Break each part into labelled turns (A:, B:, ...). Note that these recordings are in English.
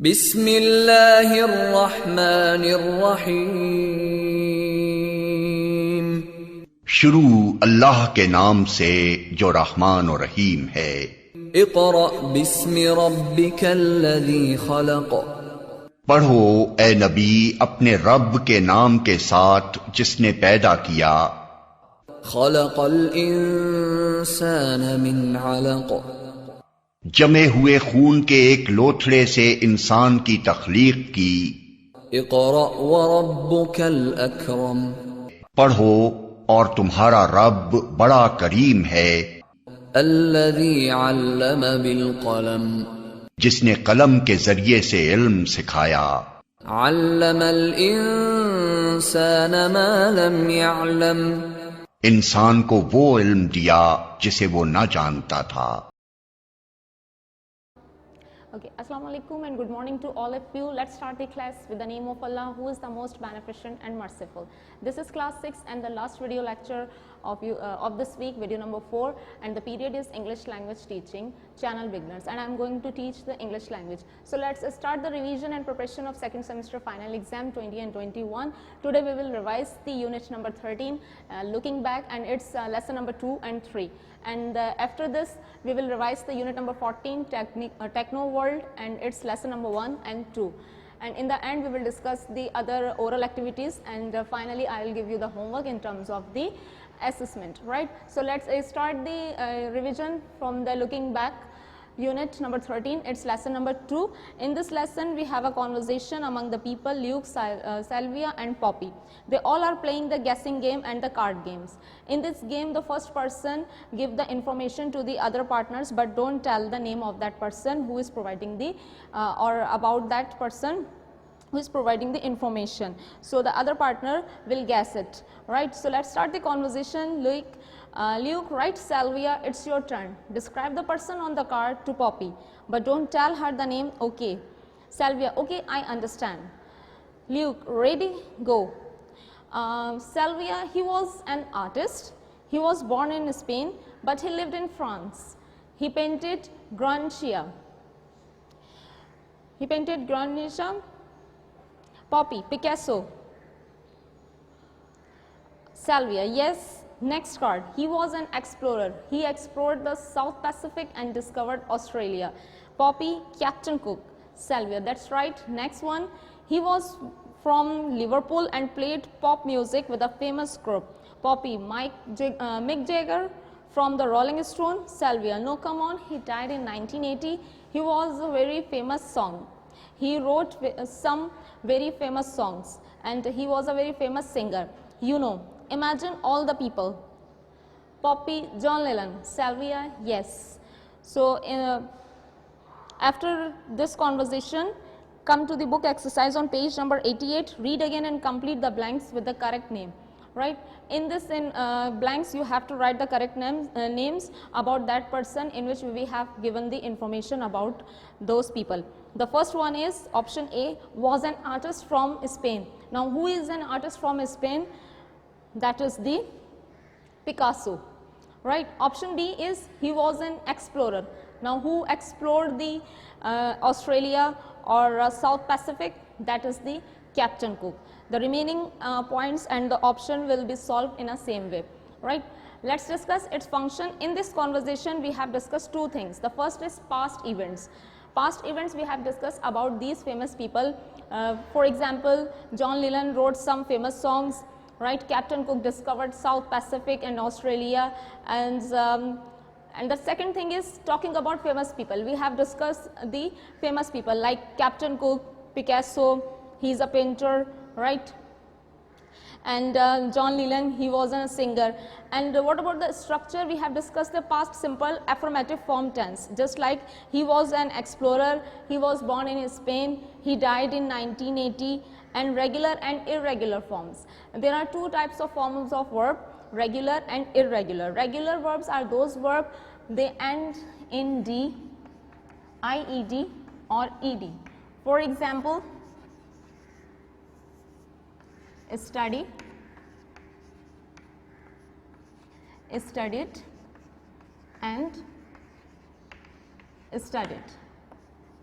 A: بسم اللہ الرحمن الرحیم.
B: شروع اللہ کے نام سے جو رحمان و رحیم ہے.
A: اقرأ بسم ربک الذی خلق.
B: پڑھو اے نبی اپنے رب کے نام کے ساتھ جس نے پیدا کیا.
A: خلق الانسان من علق.
B: جمے ہوئے خون کے ایک لوتھڑے سے انسان کی تخلیق کی.
A: اقرأ وربک الاکرم.
B: پڑھو اور تمہارا رب بڑا کریم ہے.
A: الذی علم بالقلم.
B: جس نے قلم کے ذریعے سے علم سکھایا.
A: علم الانسان ما لم يعلم.
B: انسان کو وہ علم دیا جسے وہ نہ جانتا تھا.
C: Okay, Assalamu alaikum and good morning to all of you. Let's start the class with the name of Allah, who is the most beneficent and merciful. This is class 6 and the last video lecture of this week, video number 4, and the period is English language teaching, channel beginners, and I am going to teach the English language. So let's start the revision and preparation of second semester final exam 20 and 21. Today we will revise the unit number 13, looking back, and it's lesson number 2 and 3. And after this we will revise the unit number 14, Techno World, and its lesson number 1 and 2. And in the end we will discuss the other oral activities, and finally I will give you the homework in terms of the assessment, right? So let's start the revision from the looking back unit number 13. It's lesson number 2. In this lesson we have a conversation among the people Luke, Sylvia and Poppy. They all are playing the guessing game and the card games. In this game the first person give the information to the other partners, but don't tell the name of that person who is providing the or about that person who is providing the information. So the other partner will guess it, right? So let's start the conversation. Luke, right? Sylvia, it's your turn. Describe the person on the card to Poppy, but don't tell her the name. Okay. Sylvia, okay, I understand. Luke, ready? Go. Sylvia, he was an artist. He was born in Spain, but he lived in France. He painted Grandchia. Poppy, Picasso. Sylvia, yes. Next card. He was an explorer. He explored the South Pacific and discovered Australia. Poppy, Captain Cook. Sylvia, that's right. Next one. He was from Liverpool and played pop music with a famous group. Poppy, Mick Jagger from the Rolling Stones. Sylvia, no, come on. He died in 1980. He was a very famous song. He wrote some very famous songs, and he was a very famous singer. You know, imagine all the people. Poppy, John Lennon. Sylvia, yes. So after this conversation, come to the book exercise on page number 88. Read again and complete the blanks with the correct name, right? In this blanks you have to write the correct names about that person in which we have given the information about those people. The first one is option A, was an artist from Spain. Now who is an artist from Spain? That is the Picasso, right? Option B is he was an explorer. Now who explored the Australia or South Pacific? That is the Captain Cook. The remaining points and the option will be solved in a same way, right? Let's discuss its function. In this conversation we have discussed two things. The first is past events. Past events we have discussed about these famous people. For example, John Lennon wrote some famous songs, right? Captain Cook discovered South Pacific and Australia, and the second thing is talking about famous people. We have discussed the famous people like Captain Cook, Picasso, he is a painter, right? And John Lennon, he was a singer. And what about the structure? We have discussed the past simple affirmative form tense. Just like he was an explorer, he was born in Spain, he died in 1980, and regular and irregular forms. There are two types of forms of verb, regular and irregular. Regular verbs are those verbs they end in D, IED or ED. For example, study, studied, and studied.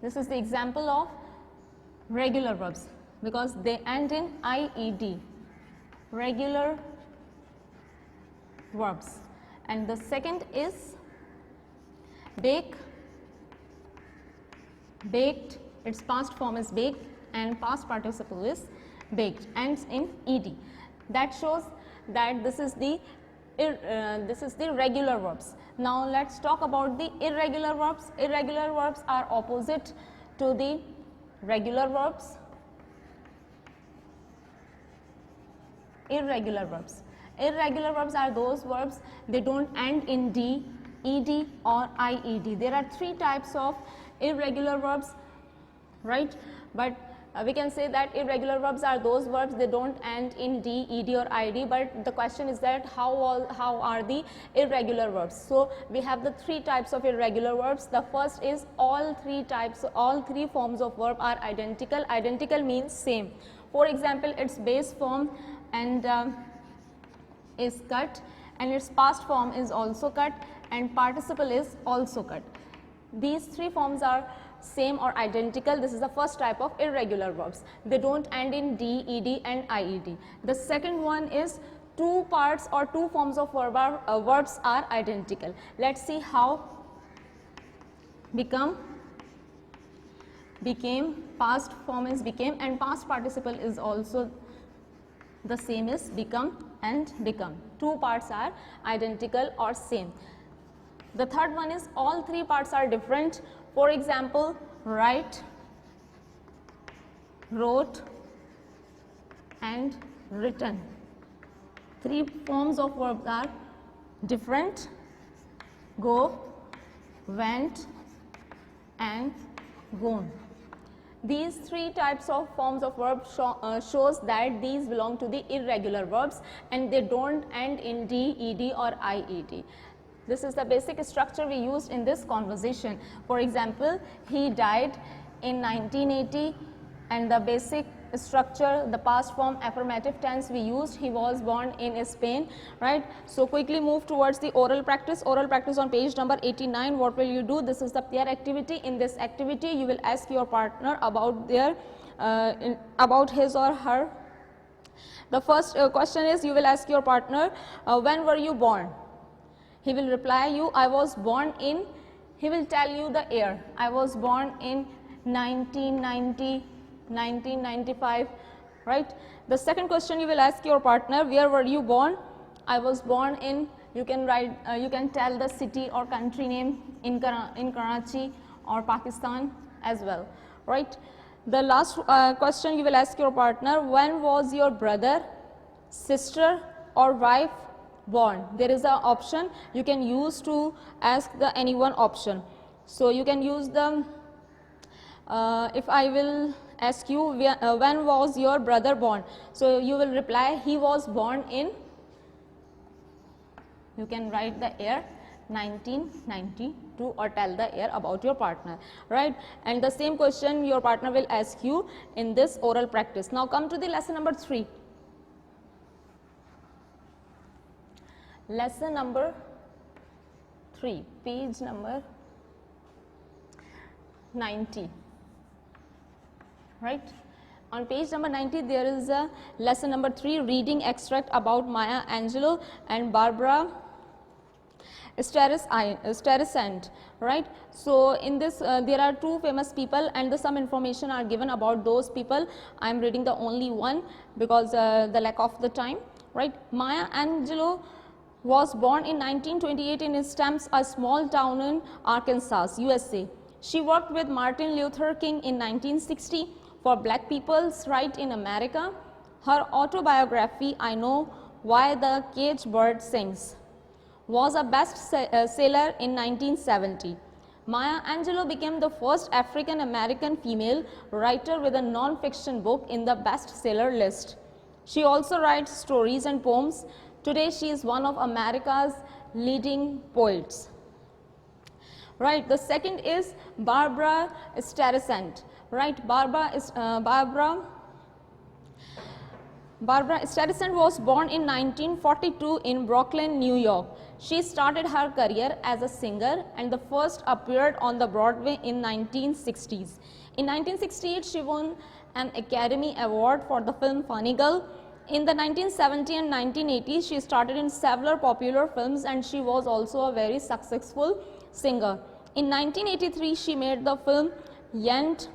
C: This is the example of regular verbs because they end in IED, regular verbs. And the second is bake, baked, its past form is baked and past participle is baked, ends in ED. That shows that this is the regular verbs. Now let's talk about the irregular verbs. Irregular verbs are opposite to the regular verbs. Irregular verbs. Irregular verbs are those verbs, they don't end in D, ED or IED. There are three types of irregular verbs, right? But we can say that irregular verbs are those verbs, they don't end in D, ED or IED, but the question is that how are the irregular verbs? So we have the three types of irregular verbs. The first is all three forms of verb are identical. Identical means same. For example, its base form and is cut, and its past form is also cut, and participle is also cut. These three forms are same or identical. This is the first type of irregular verbs. They don't end in D, ED and IED. The second one is two parts or two forms of verbs are identical. Let's see how. Become, became, past form is became, and past participle is also the same as become and become. Two parts are identical or same. The third one is all three parts are different. For example, write, wrote and written. Three forms of verbs are different: go, went and gone. These three types of forms of verb shows that these belong to the irregular verbs and they don't end in D, ED or IED. This is the basic structure we used in this conversation. For example, he died in 1980, and the basic structure, the past form affirmative tense we used, he was born in Spain, right? So quickly move towards the oral practice. Oral practice on page number 89. What will you do? This is the pair activity. In this activity, you will ask your partner about their about his or her. The first question is, you will ask your partner, when were you born? He will reply you, I was born in, he will tell you the year, I was born in 1990, 1995, right? The second question you will ask your partner, where were you born? I was born in, you can write, you can tell the city or country name in Karachi or Pakistan as well, right? The last question you will ask your partner, when was your brother, sister or wife born? There is an option you can use to ask the any one option. So you can use the, if I will ask you, when was your brother born? So you will reply, he was born in, you can write the year 1992 or tell the year about your partner, right? And the same question your partner will ask you in this oral practice. Now come to the lesson number 3. Lesson number 3, page number 90, right? On page number 90 there is a lesson number 3, reading extract about Maya Angelou and Barbara Streisand, right? So in this there are two famous people and some information are given about those people. I am reading the only one because the lack of the time, right? Maya Angelou was born in 1928 in Stamps, a small town in Arkansas, USA. She worked with Martin Luther King in 1960 for black people's rights in America. Her autobiography, I Know Why the Caged Bird Sings, was a bestseller in 1970. Maya Angelou became the first African American female writer with a non-fiction book in the bestseller list. She also writes stories and poems. Today she is one of America's leading poets, right? The second is Barbara Streisand, right? Barbara Streisand was born in 1942 in Brooklyn, New York. She started her career as a singer and the first appeared on the Broadway in 1960s. In 1968, she won an Academy Award for the film Funny Girl. In the 1970s and 1980s, she started in several popular films and she was also a very successful singer. In 1983, she made the film Yent,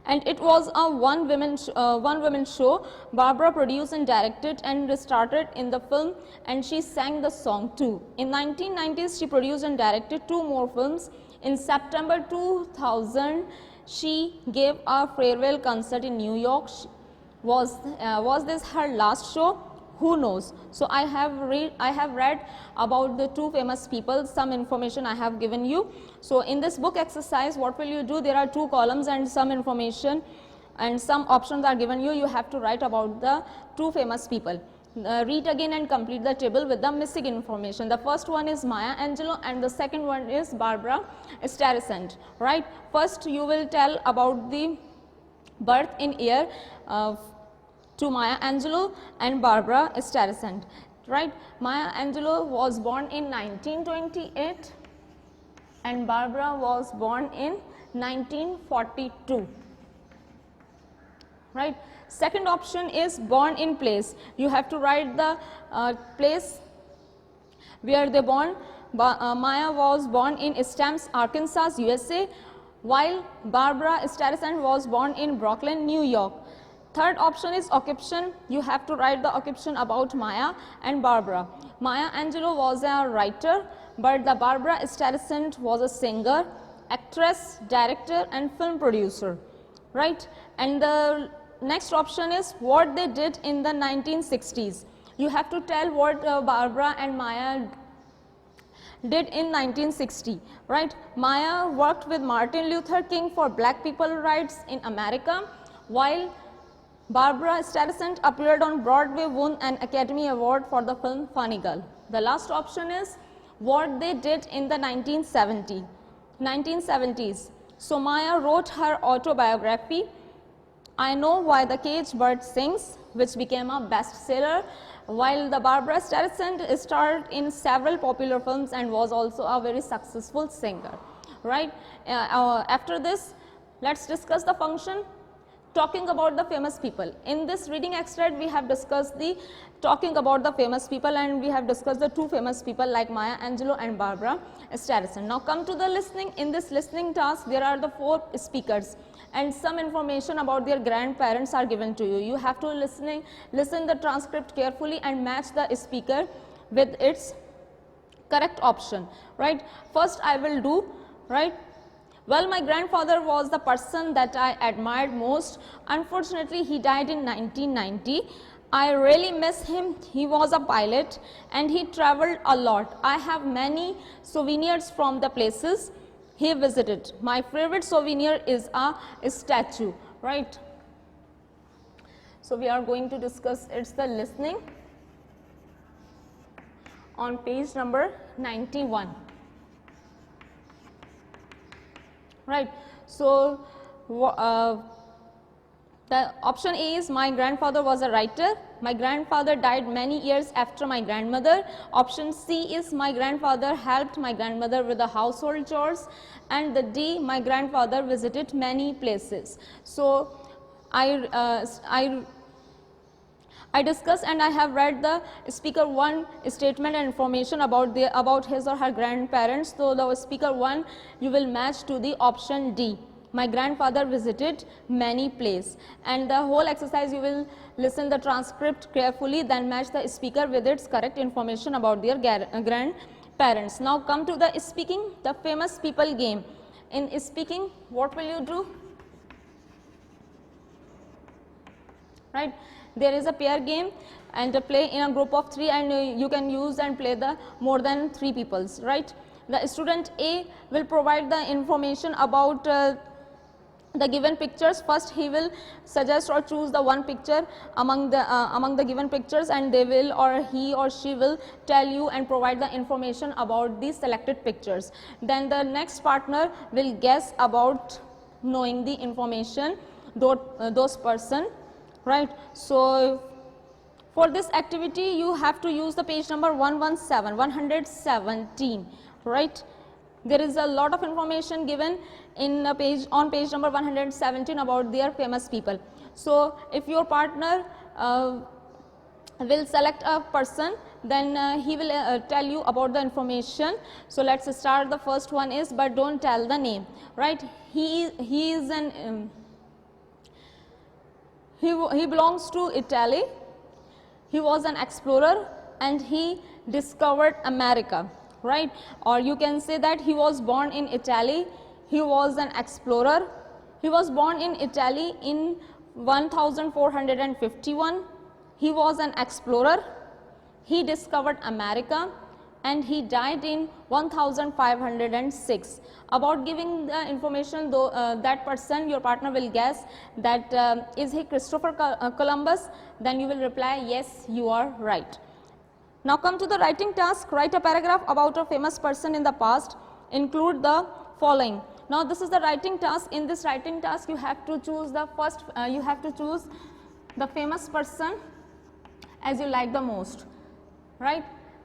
C: and it was a one-woman show. Barbara produced and directed and started in the film, and she sang the song too. In 1990s, she produced and directed 2 more films. In September 2000, she gave a farewell concert in New York. Was this her last show? Who knows? So I have read about the 2 famous people, some information I have given you. So in this book exercise, what will you do? There are 2 columns and some information and some options are given you. You have to write about the 2 famous people. Read again and complete the table with the missing information. The first one is Maya Angelou and the second one is Barbara Streisand, right? First you will tell about the birth in year to Maya Angelou and Barbara Streisand, right? Maya Angelou was born in 1928 and Barbara was born in 1942, right? Second option is born in place. You have to write the place where they born. Maya was born in Stamps, Arkansas, USA, while Barbara Streisand was born in Brooklyn, New York. Third option is occupation. You have to write the occupation about Maya and Barbara. Maya Angelou was a writer, but the Barbara Streisand was a singer, actress, director and film producer, right? And the next option is what they did in the 1960s. You have to tell what Barbara and Maya did in 1960, right? Maya worked with Martin Luther King for black people rights in America, while Barbara Streisand appeared on Broadway, won an Academy Award for the film Funny Girl. The last option is what they did in the 1970s. So Maya wrote her autobiography, I Know Why the Caged Bird Sings, which became a bestseller, while the Barbara Streisand starred in several popular films and was also a very successful singer, right? After this, let's discuss the function. Talking about the famous people. In this reading extract, we have discussed the talking about the famous people and we have discussed the 2 famous people like Maya Angelou and Barbara Streisand. Now come to the listening. In this listening task, there are the 4 speakers and some information about their grandparents are given to you. You have to listen the transcript carefully and match the speaker with its correct option, right? First I will do, right? Well, my grandfather was the person that I admired most. Unfortunately, he died in 1990. I really miss him. He was a pilot and he traveled a lot. I have many souvenirs from the places he visited. My favorite souvenir is a statue, right? So we are going to discuss it's the listening on page number 91. Right. So the option A is my grandfather was a writer. My grandfather died many years after my grandmother. Option C is my grandfather helped my grandmother with the household chores. And the D, my grandfather visited many places. So I discussed and I have read the speaker 1 statement and information about his or her grandparents. So the speaker 1 you will match to the option D. My grandfather visited many places. And the whole exercise you will listen the transcript carefully, then match the speaker with its correct information about their grandparents. Now come to the speaking, the famous people game. In speaking, what will you do? Right. There is a pair game and a play in a group of 3 and you can use and play the more than 3 peoples, right? The student A will provide the information about the given pictures. First he will suggest or choose the one picture among the given pictures and they will or he or she will tell you and provide the information about the selected pictures. Then the next partner will guess about knowing the information those person. Right. So For this activity, you have to use the page number 117, right? There is a lot of information given in a page on page number 117 about their famous people. So if your partner will select a person, then he will tell you about the information. So let's start. The first one is, but don't tell the name, right? He is an he belongs to Italy. He was an explorer and he discovered America, right? Or you can say that he was born in Italy. He was an explorer. He was born in Italy in 1451. He was an explorer. He discovered America and he died in 1506. About giving the information, though, that person, your partner will guess that is he Christopher Columbus? Then you will reply, yes, you are right. Now come to the writing task. Write a paragraph about a famous person in the past. Include the following. Now this is the writing task. In this writing task, you have to choose the first. You have to choose the famous person as you like the most, right?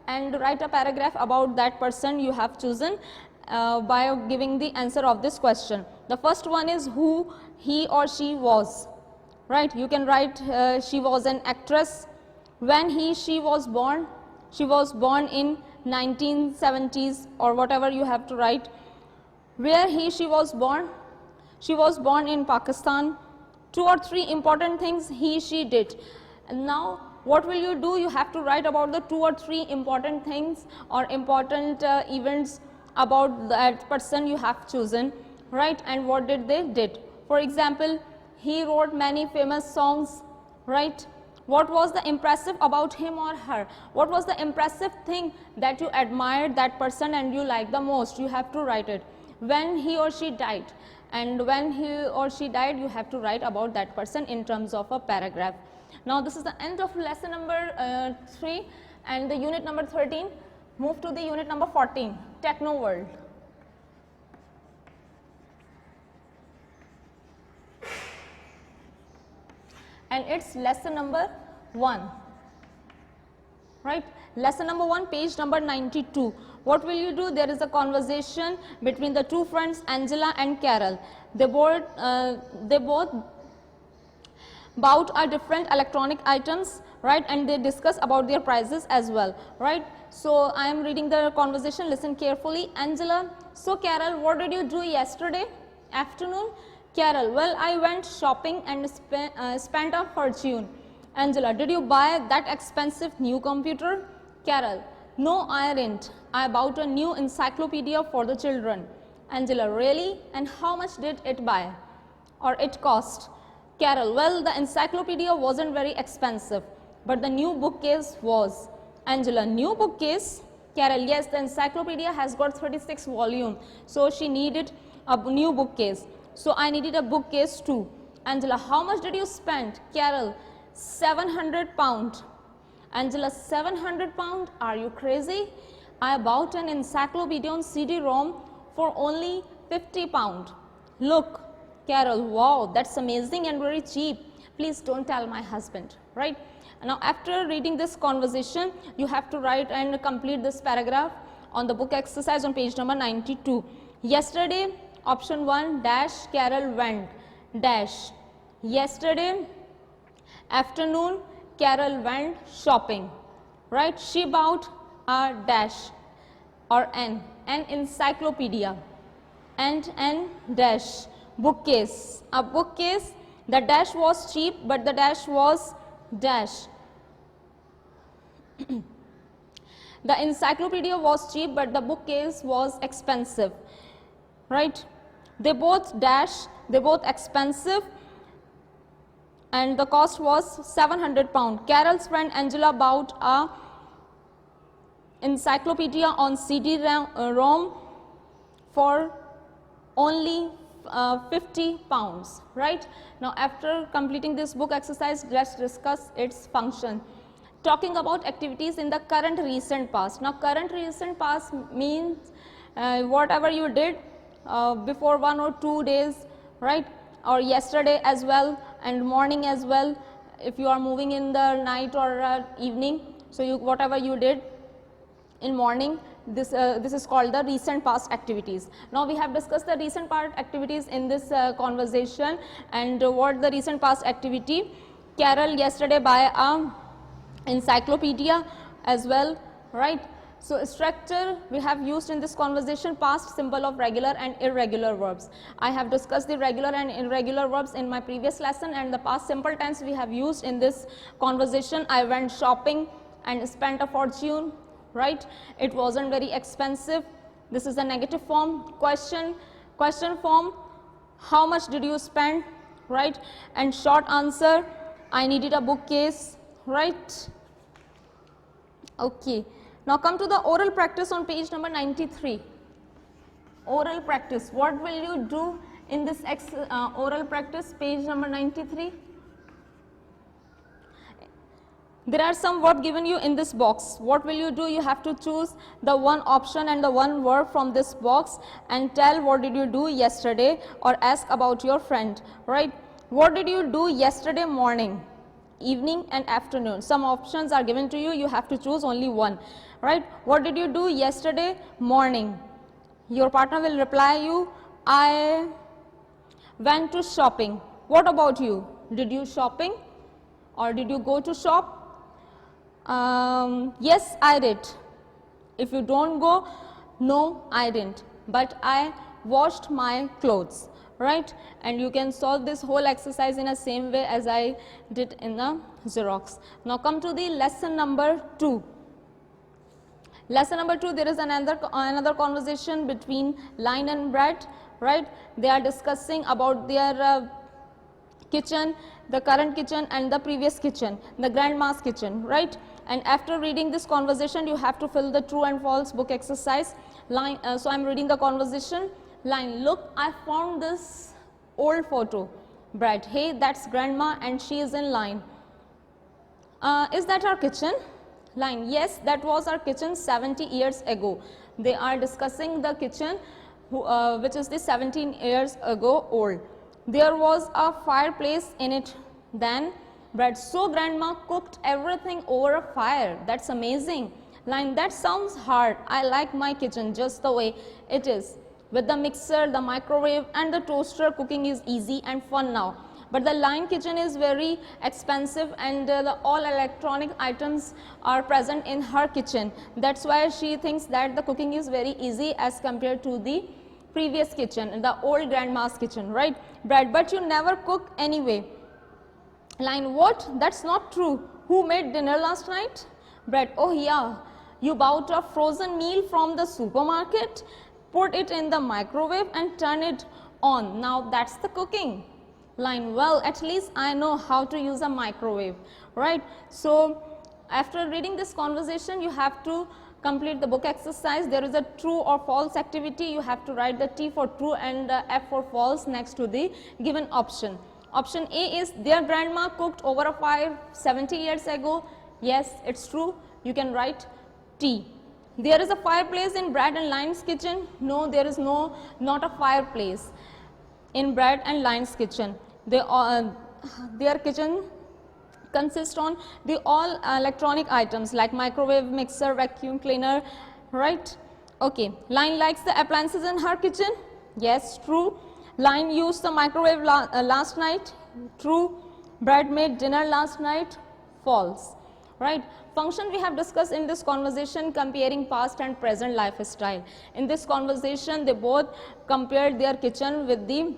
C: And write a paragraph about that person you have chosen by giving the answer of this question. The first one is who he or she was, right? You can write she was an actress. When she was born in 1970s or whatever you have to write. Where she was born in Pakistan. 2 or 3 important things she did. And now what will you do? You have to write about the 2 or 3 important things or important events about that person you have chosen, right? And what did they did. For example, he wrote many famous songs, right? What was the impressive about him or her? What was the impressive thing that you admired that person and you like the most? You have to write it. When he or she died, and when he or she died, you have to write about that person in terms of a paragraph. Now this is the end of lesson number 3 and the unit number 13. Move to the unit number 14, Techno World. And it's lesson number 1, right? Lesson number 1, page number 92. What will you do? There is a conversation between the 2 friends, Angela and Carol. They both bought a different electronic items, right? And they discuss about their prices as well, right? So I am reading the conversation. Listen carefully. Angela: so Carol, what did you do yesterday afternoon? Carol: well, I went shopping and spent a fortune. Angela: did you buy that expensive new computer? Carol: no, I didn't. I bought a new encyclopedia for the children. Angela: really? And how much did it buy or it cost? Carol: well, the encyclopedia wasn't very expensive, but the new bookcase was. Angela: new bookcase? Carol: yes, the encyclopedia has got 36 volumes, so she needed a new bookcase. So I needed a bookcase too. Angela: how much did you spend? Carol: 700 pounds. Angela: 700 pounds? Are you crazy? I bought an encyclopedia on CD-ROM for only 50 pounds. Look. Carol: wow, that's amazing and very cheap. Please don't tell my husband, right? Now after reading this conversation, you have to write and complete this paragraph on the book exercise on page number 92. Yesterday, option 1, dash, Carol went, dash. Yesterday afternoon, Carol went shopping, right? She bought a dash or an encyclopedia and an dash. Bookcase, a bookcase. The dash was cheap, but the dash was dash. The encyclopedia was cheap, but the bookcase was expensive, right? They both dash, they both expensive, and the cost was 700 pounds. Carol's friend Angela bought a encyclopedia on CD-ROM for only 50 pounds, right? Now after completing this book exercise, let's discuss its function. Talking about activities in the current recent past. Now current recent past means whatever you did before 1 or 2 days, right? Or yesterday as well and morning as well. if you are moving in the night or evening, so you whatever you did in morning, this is called the recent past activities. Now we have discussed the recent past activities in this conversation, and what the recent past activity. Carol yesterday buy a encyclopedia as well, right? So structure we have used in this conversation: past simple of regular and irregular verbs. I have discussed the regular and irregular verbs in my previous lesson, and the past simple tense we have used in this conversation. I went shopping and spent a fortune, right? It wasn't very expensive. This is a negative form. Question form: how much did you spend, right? And short answer: I needed a bookcase, right? Okay. Now come to the oral practice on page number 93. Oral practice. What will you do in this oral practice, page number 93? There are some verbs given you in this box. What will you do? You have to choose the one option and the one verb from this box and tell what did you do yesterday, or ask about your friend, right? What did you do yesterday morning, evening and afternoon? Some options are given to you. You have to choose only one, right? What did you do yesterday morning? Your partner will reply you, I went to shopping. What about you? Did you shopping or did you go to shop? Yes, I did. If you don't go, no, I didn't, but I washed my clothes, right? And you can solve this whole exercise in the same way as I did in the Xerox. Now come to the lesson number 2. Lesson number 2, there is another conversation between Lion and Brad, right? They are discussing about their kitchen, the current kitchen and the previous kitchen, the grandma's kitchen, right? And after reading this conversation, you have to fill the true and false book exercise. So I am reading the conversation. Line: look, I found this old photo. Brad: hey, that's grandma and she is in line. Is that our kitchen? Line: yes, that was our kitchen 70 years ago. They are discussing the kitchen which is the 17 years ago old. There was a fireplace in it then. Brad: so grandma cooked everything over a fire. That's amazing. Line: that sounds hard. I like my kitchen just the way it is. With the mixer, the microwave and the toaster, cooking is easy and fun now. But the Lion kitchen is very expensive, and all electronic items are present in her kitchen. That's why she thinks that the cooking is very easy as compared to the previous kitchen, the old grandma's kitchen, right? Brad: but you never cook anyway. Line: what? That's not true. Who made dinner last night? Brad: oh yeah, you bought a frozen meal from the supermarket, put it in the microwave and turn it on. Now that's the cooking. Line: well, at least I know how to use a microwave, right? So after reading this conversation, you have to complete the book exercise. There is a true or false activity. You have to write the T for true and F for false next to the given option. Option A is: their grandma cooked over a fire 70 years ago. Yes, it's true. You can write T. There is a fireplace in Brad and Lion's kitchen. No, there is not a fireplace in Brad and Lion's kitchen. Their kitchen consists on the all electronic items like microwave, mixer, vacuum cleaner, right? Okay. Lion likes the appliances in her kitchen. Yes, true. Lion used the microwave last night. True. Brad made dinner last night. False, right? Function we have discussed in this conversation, comparing past and present lifestyle. In this conversation, they both compared their kitchen with the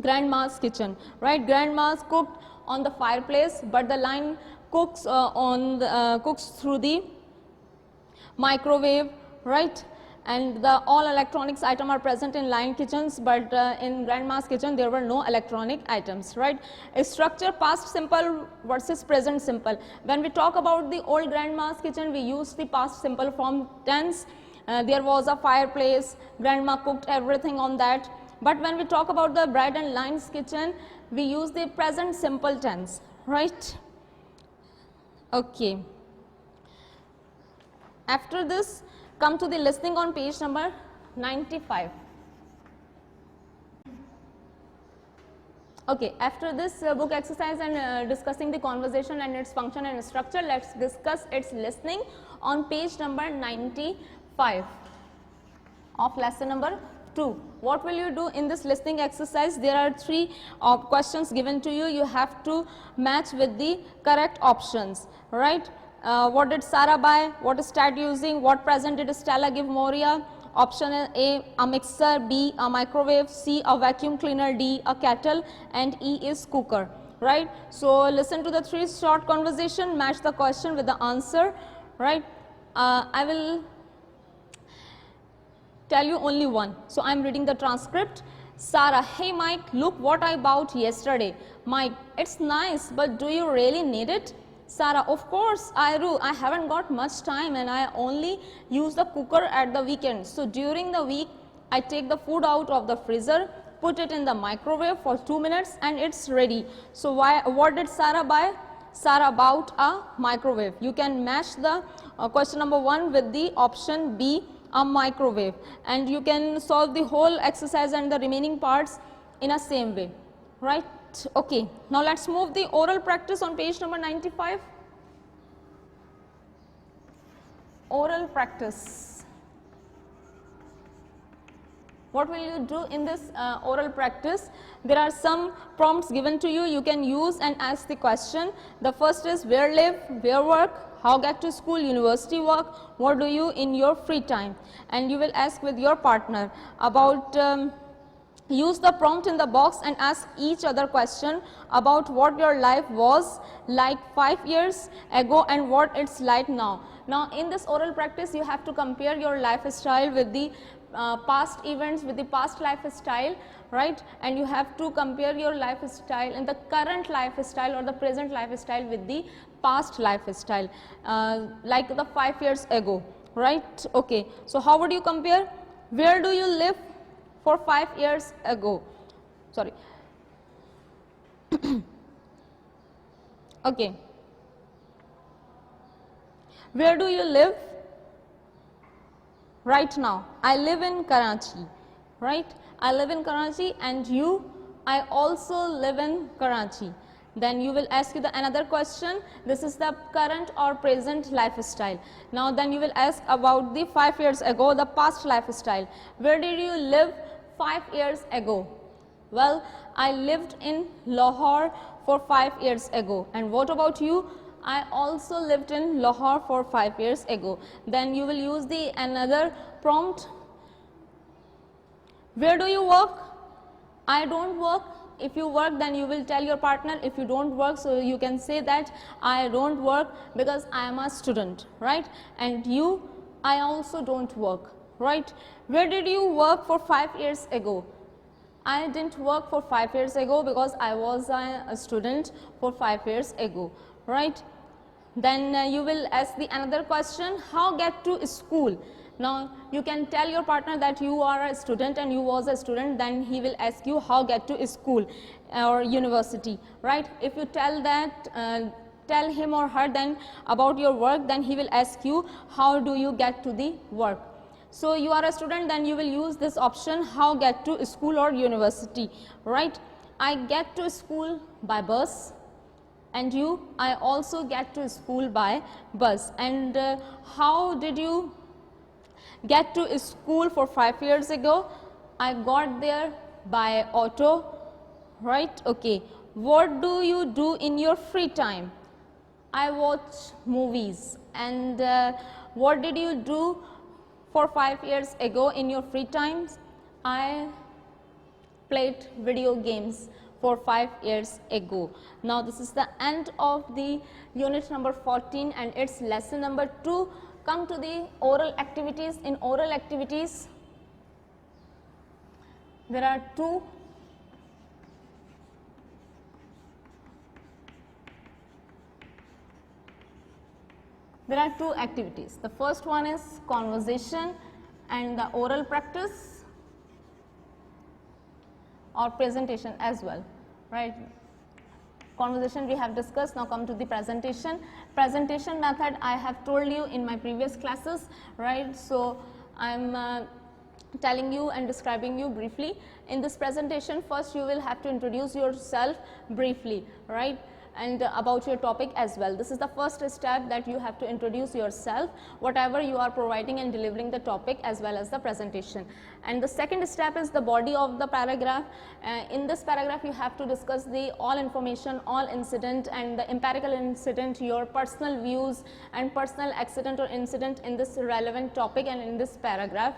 C: grandma's kitchen, right? Grandma's cooked on the fireplace, but the Lion cooks cooks through the microwave, right? And the all electronics item are present in Lion kitchens, but in grandma's kitchen there were no electronic items, right? A structure: past simple versus present simple. When we talk about the old grandma's kitchen, we use the past simple form tense. There was a fireplace, grandma cooked everything on that. But when we talk about the Brad and Lion's kitchen, we use the present simple tense, right? Okay. After this, come to the listening on page number 95. Okay, after this book exercise and discussing the conversation and its function and structure, let's discuss its listening on page number 95 of lesson number 2. What will you do in this listening exercise? There are 3 questions given to you. You have to match with the correct options, right? What did Sarah buy? What is Tad using? What present did Stella give Moria? Option A mixer, B a microwave, C a vacuum cleaner, D a kettle, and E is cooker, right? So listen to the 3 short conversation, match the question with the answer, right? I will tell you only one. So I am reading the transcript. Sarah, hey Mike, look what I bought yesterday. Mike, it's nice, but do you really need it? Sarah, of course I do. I haven't got much time and I only use the cooker at the weekend. So during the week, I take the food out of the freezer, put it in the microwave for 2 minutes and it's ready. So what did Sarah buy? Sarah bought a microwave. You can match the question number 1 with the option B, a microwave, and you can solve the whole exercise and the remaining parts in a same way, right? Okay, now let's move the oral practice on page number 95. Oral practice. What will you do in this oral practice? There are some prompts given to you. You can use and ask the question. The first is where live, where work, how get to school, university work, what do you in your free time? And you will ask with your partner about use the prompt in the box and ask each other question about what your life was like 5 years ago and what it's like now. Now in this oral practice you have to compare your lifestyle with the past events, with the past lifestyle, right? And you have to compare your lifestyle and the current lifestyle or the present lifestyle with the past lifestyle, like the 5 years ago, right? Okay, so how would you compare? Where do you live for 5 years ago? Sorry. Okay. Where do you live right now? I live in Karachi, right? I live in Karachi, and you? I also live in Karachi. Then you will ask you the another question. This is the current or present lifestyle. Now then you will ask about the 5 years ago, the past lifestyle. Where did you live 5 years ago? Well, I lived in Lahore for 5 years ago. And what about you? I also lived in Lahore for 5 years ago. Then you will use the another prompt. Where do you work? I don't work. If you work, then you will tell your partner. If you don't work, so you can say that I don't work because I am a student, right? And you, I also don't work, right? Where did you work for 5 years ago? I didn't work for 5 years ago because I was a student for 5 years ago, right? Then you will ask the another question, how get to school? Now you can tell your partner that you are a student and you was a student, then he will ask you how get to school or university, right? If you tell that, tell him or her then about your work, then he will ask you how do you get to the work. So you are a student, then you will use this option, how get to school or university, right? I get to school by bus, and you, I also get to school by bus. And how did you get to school for 5 years ago? I got there by auto, right? Okay. What do you do in your free time? I watch movies. And what did you do for 5 years ago in your free times? I played video games for 5 years ago. Now this is the end of the unit number 14 and its lesson number 2. Come to the oral activities. In oral activities, there are two activities. The first one is conversation and the oral practice or presentation as well, right? Conversation we have discussed. Now come to the presentation. Presentation method I have told you in my previous classes, right? So I am telling you and describing you briefly. In this presentation, first you will have to introduce yourself briefly, right? And about your topic as well. This is the first step, that you have to introduce yourself, whatever you are providing and delivering the topic as well as the presentation. And the second step is the body of the paragraph. In this paragraph you have to discuss the all information, all incident and the empirical incident, your personal views and personal accident or incident in this relevant topic and in this paragraph,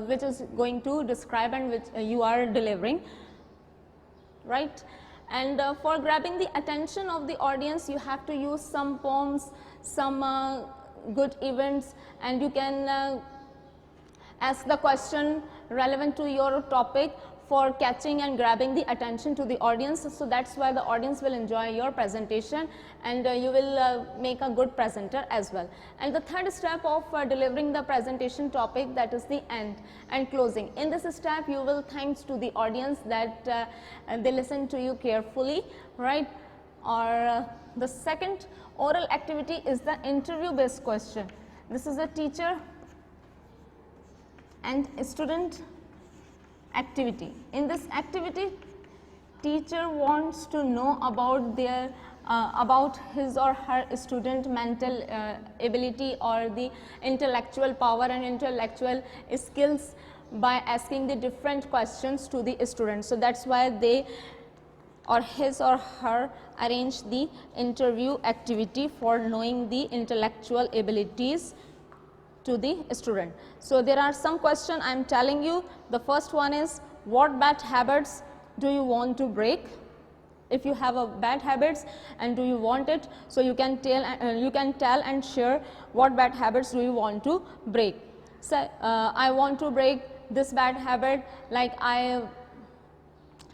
C: which is going to describe and which you are delivering, right? And for grabbing the attention of the audience, you have to use some poems, some good events, and you can ask the question relevant to your topic for catching and grabbing the attention to the audience. So that's why the audience will enjoy your presentation, and you will make a good presenter as well. And the third step of delivering the presentation topic, that is the end and closing. In this step you will thanks to the audience that they listen to you carefully, right? Or the second oral activity is the interview based question. This is a teacher and student activity. In this activity, teacher wants to know about their about his or her student mental ability or the intellectual power and intellectual skills by asking the different questions to the student. So that's why they or his or her arrange the interview activity for knowing the intellectual abilities to the student. So there are some questions I am telling you. The first one is, what bad habits do you want to break? If you have a bad habits and do you want it, so you can tell and share what bad habits do you want to break. So I want to break this bad habit, like I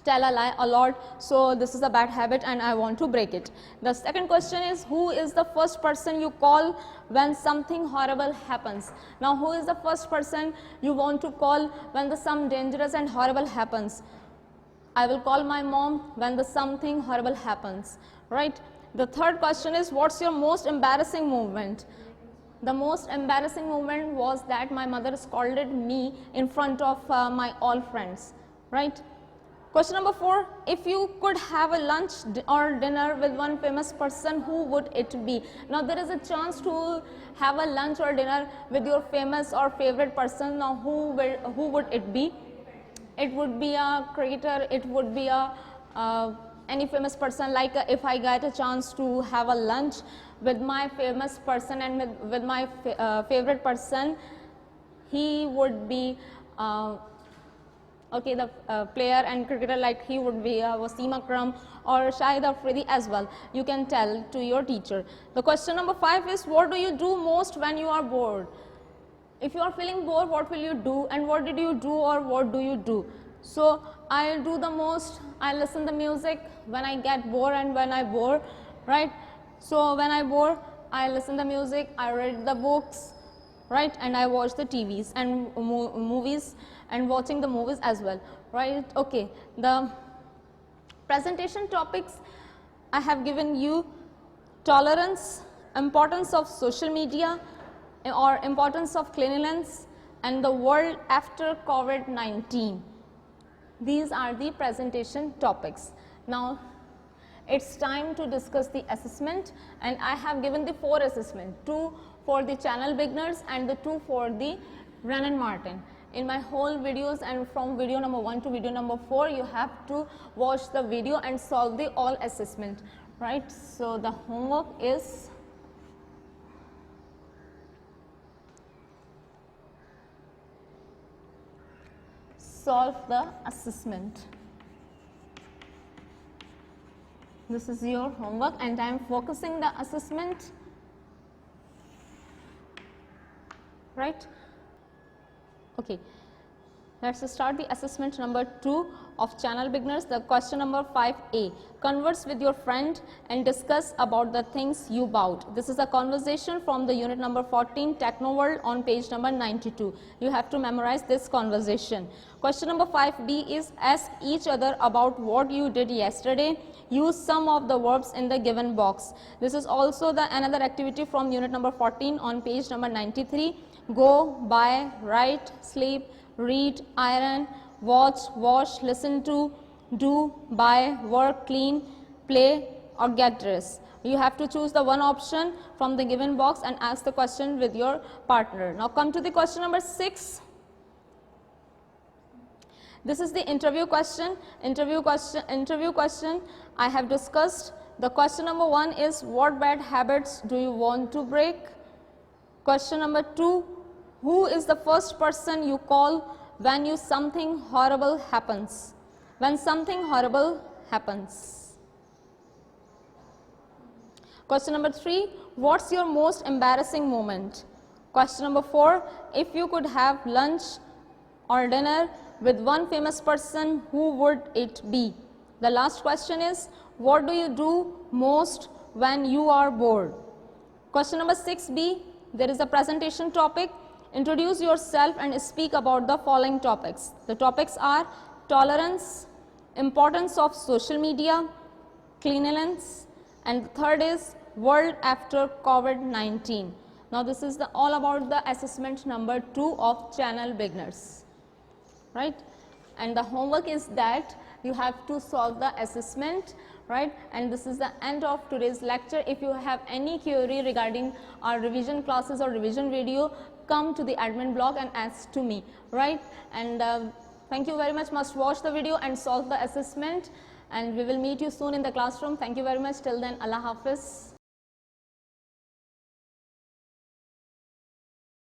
C: tell a lie a lot, so this is a bad habit and I want to break it. The second question is, who is the first person you call when something horrible happens? Now who is the first person you want to call when some dangerous and horrible happens? I will call my mom when something horrible happens, right? The third question is, what's your most embarrassing moment? The most embarrassing moment was that my mother scolded me in front of my all friends, right? Question number 4, if you could have a lunch or dinner with one famous person, who would it be? Now there is a chance to have a lunch or dinner with your famous or favorite person. Now who would it be? It would be a cricketer, it would be a any famous person. Like if I get a chance to have a lunch with my famous person and with my favorite person, he would be okay, the player and cricketer, like he would be Wasim Akram or Shahid Afridi as well. You can tell to your teacher. The question number 5 is, what do you do most when you are bored? If you are feeling bored, what will you do, and what did you do or what do you do? So I do the most, I listen the music when I get bored and when I bore, right? So when I bore, I listen the music, I read the books, right? And I watch the TVs and movies and watching the movies as well, right? Okay, the presentation topics I have given you: tolerance, importance of social media, or importance of cleanliness, and the world after COVID-19. These are the presentation topics. Now it's time to discuss the assessment, and I have given the 4 assessment, 2 for the channel beginners and the 2 for the Brennan Martin. In my whole videos, and from video number 1 to video number 4, you have to watch the video and solve the all assessment, right? So the homework is solve the assessment. This is your homework, and I am focusing the assessment, right? Okay, let's start the assessment number 2 of channel beginners. The question number 5A, converse with your friend and discuss about the things you bought. This is a conversation from the unit number 14 Techno World on page number 92. You have to memorize this conversation. Question number 5B is, ask each other about what you did yesterday. Use some of the verbs in the given box. This is also the another activity from unit number 14 on page number 93. Go, buy, write, sleep, read, iron, watch, wash, listen to, do, buy, work, clean, play or get dressed. You have to choose the one option from the given box and ask the question with your partner. Now come to the question number 6. This is the interview question. Interview question I have discussed. The question number 1 is, what bad habits do you want to break? Question number 2, who is the first person you call when something horrible happens? When something horrible happens. Question number 3, what's your most embarrassing moment? Question number 4, if you could have lunch or dinner with one famous person, who would it be? The last question is, what do you do most when you are bored? Question number 6b, there is a presentation topic. Introduce yourself and speak about the following topics. The topics are tolerance, importance of social media, cleanliness, and the third is world after COVID-19. Now this is all about the assessment number 2 of channel beginners, right? And the homework is that you have to solve the assessment, right? And this is the end of today's lecture. If you have any query regarding our revision classes or revision video, come to the admin blog and ask to me, right? And thank you very much. Must watch the video and solve the assessment, and we will meet you soon in the classroom. Thank you very much. Till then, Allah Hafiz.